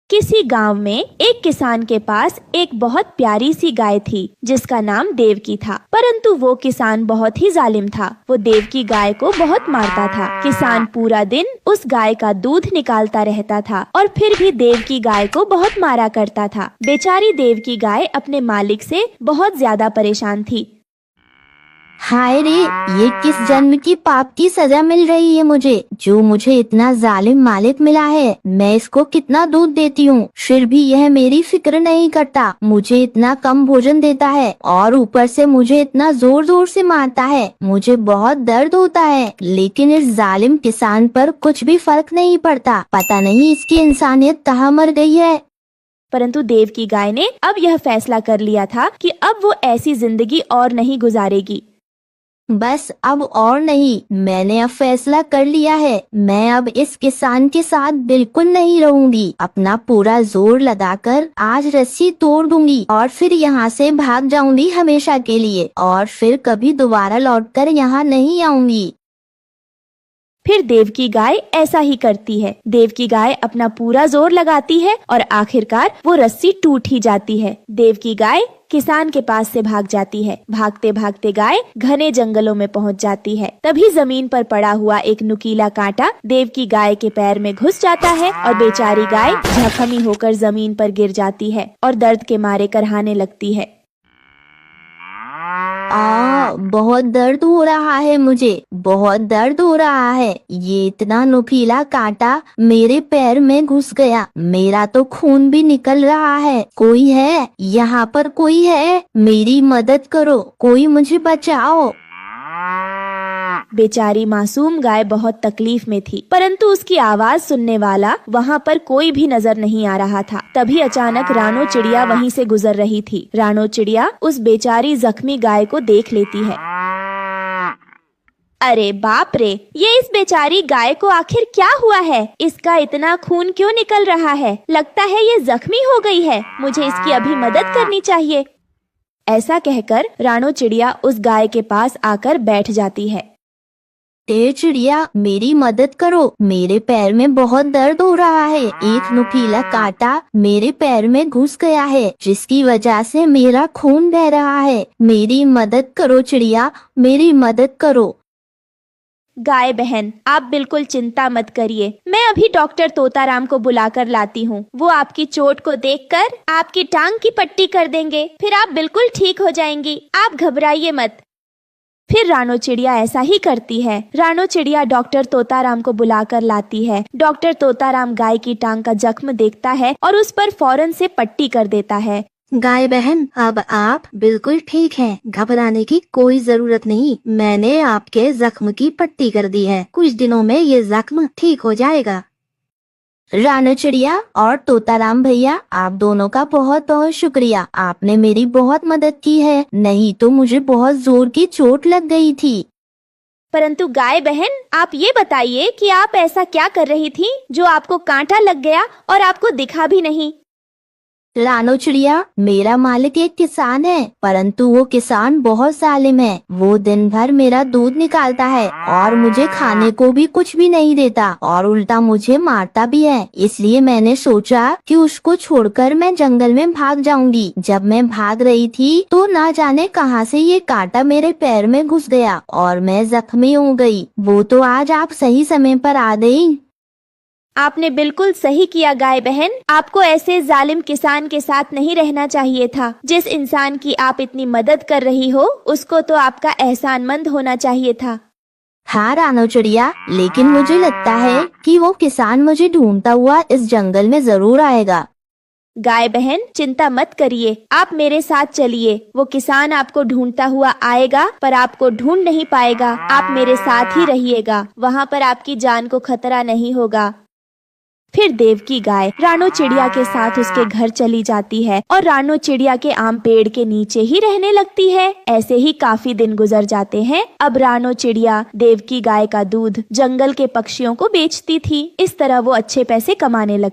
किसी गांव में एक किसान के पास एक बहुत प्यारी सी गाय थी जिसका नाम देवकी था। परंतु वो किसान बहुत ही जालिम था। वो देवकी गाय को बहुत मारता था। किसान पूरा दिन उस गाय का दूध निकालता रहता था और फिर भी देवकी गाय को बहुत मारा करता था। बेचारी देवकी गाय अपने मालिक से बहुत ज्यादा परेशान थी। हाय रे, ये किस जन्म की पाप की सजा मिल रही है मुझे, जो मुझे इतना जालिम मालिक मिला है। मैं इसको कितना दूध देती हूँ, फिर भी यह मेरी फिक्र नहीं करता। मुझे इतना कम भोजन देता है और ऊपर से मुझे इतना जोर जोर से मारता है। मुझे बहुत दर्द होता है, लेकिन इस जालिम किसान पर कुछ भी फर्क नहीं पड़ता। पता नहीं इसकी इंसानियत कहाँ मर गई है। परंतु देवकी गाय ने अब यह फैसला कर लिया था कि अब वो ऐसी जिंदगी और नहीं गुजारेगी। बस अब और नहीं, मैंने अब फैसला कर लिया है। मैं अब इस किसान के साथ बिल्कुल नहीं रहूंगी। अपना पूरा जोर लगाकर आज रस्सी तोड़ दूंगी और फिर यहाँ से भाग जाऊंगी हमेशा के लिए, और फिर कभी दोबारा लौटकर यहाँ नहीं आऊंगी। फिर देवकी गाय ऐसा ही करती है। देवकी गाय अपना पूरा जोर लगाती है और आखिरकार वो रस्सी टूट ही जाती है। देवकी गाय किसान के पास से भाग जाती है। भागते भागते गाय घने जंगलों में पहुंच जाती है। तभी जमीन पर पड़ा हुआ एक नुकीला कांटा देवकी गाय के पैर में घुस जाता है और बेचारी गाय जख्मी होकर जमीन पर गिर जाती है और दर्द के मारे करहाने लगती है। बहुत दर्द हो रहा है, मुझे बहुत दर्द हो रहा है। ये इतना नुकीला कांटा मेरे पैर में घुस गया, मेरा तो खून भी निकल रहा है। कोई है यहाँ पर? कोई है? मेरी मदद करो, कोई मुझे बचाओ। बेचारी मासूम गाय बहुत तकलीफ में थी, परंतु उसकी आवाज सुनने वाला वहाँ पर कोई भी नजर नहीं आ रहा था। तभी अचानक रानो चिड़िया वहीं से गुजर रही थी। रानो चिड़िया उस बेचारी जख्मी गाय को देख लेती है। अरे बाप रे, ये इस बेचारी गाय को आखिर क्या हुआ है? इसका इतना खून क्यों निकल रहा है? लगता है ये जख्मी हो गई है। मुझे इसकी अभी मदद करनी चाहिए। ऐसा कहकर रानो चिड़िया उस गाय के पास आकर बैठ जाती है। चिड़िया, मेरी मदद करो, मेरे पैर में बहुत दर्द हो रहा है। एक नुकीला कांटा मेरे पैर में घुस गया है, जिसकी वजह से मेरा खून बह रहा है। मेरी मदद करो चिड़िया, मेरी मदद करो। गाय बहन, आप बिल्कुल चिंता मत करिए। मैं अभी डॉक्टर तोताराम को बुलाकर लाती हूँ। वो आपकी चोट को देखकर आपकी टांग की पट्टी कर देंगे, फिर आप बिल्कुल ठीक हो जाएंगी। आप घबराइए मत। फिर रानो चिड़िया ऐसा ही करती है। रानो चिड़िया डॉक्टर तोताराम को बुलाकर लाती है। डॉक्टर तोताराम गाय की टांग का जख्म देखता है और उस पर फौरन से पट्टी कर देता है। गाय बहन, अब आप बिल्कुल ठीक हैं। घबराने की कोई जरूरत नहीं। मैंने आपके जख्म की पट्टी कर दी है। कुछ दिनों में ये जख्म ठीक हो जाएगा। रानो चिड़िया और तोताराम भैया, आप दोनों का बहुत बहुत शुक्रिया। आपने मेरी बहुत मदद की है, नहीं तो मुझे बहुत जोर की चोट लग गई थी। परंतु गाय बहन, आप ये बताइए कि आप ऐसा क्या कर रही थी जो आपको कांटा लग गया और आपको दिखा भी नहीं? रानो चिड़िया, मेरा मालिक एक किसान है, परंतु वो किसान बहुत जालिम है। वो दिन भर मेरा दूध निकालता है और मुझे खाने को भी कुछ भी नहीं देता और उल्टा मुझे मारता भी है। इसलिए मैंने सोचा कि उसको छोड़कर मैं जंगल में भाग जाऊंगी। जब मैं भाग रही थी तो ना जाने कहां से ये कांटा मेरे पैर में घुस गया और मैं जख्मी हो गई। वो तो आज आप सही समय पर आ गई। आपने बिल्कुल सही किया गाय बहन। आपको ऐसे जालिम किसान के साथ नहीं रहना चाहिए था। जिस इंसान की आप इतनी मदद कर रही हो, उसको तो आपका एहसानमंद होना चाहिए था। हाँ रानो चिड़िया, लेकिन मुझे लगता है कि वो किसान मुझे ढूंढता हुआ इस जंगल में जरूर आएगा। गाय बहन, चिंता मत करिए, आप मेरे साथ चलिए। वो किसान आपको ढूंढता हुआ आएगा, पर आपको ढूंढ नहीं पाएगा। आप मेरे साथ ही रहिएगा, वहाँ पर आपकी जान को खतरा नहीं होगा। फिर देवकी गाय रानो चिड़िया के साथ उसके घर चली जाती है और रानो चिड़िया के आम पेड़ के नीचे ही रहने लगती है। ऐसे ही काफी दिन गुजर जाते हैं। अब रानो चिड़िया देवकी गाय का दूध जंगल के पक्षियों को बेचती थी। इस तरह वो अच्छे पैसे कमाने लगती।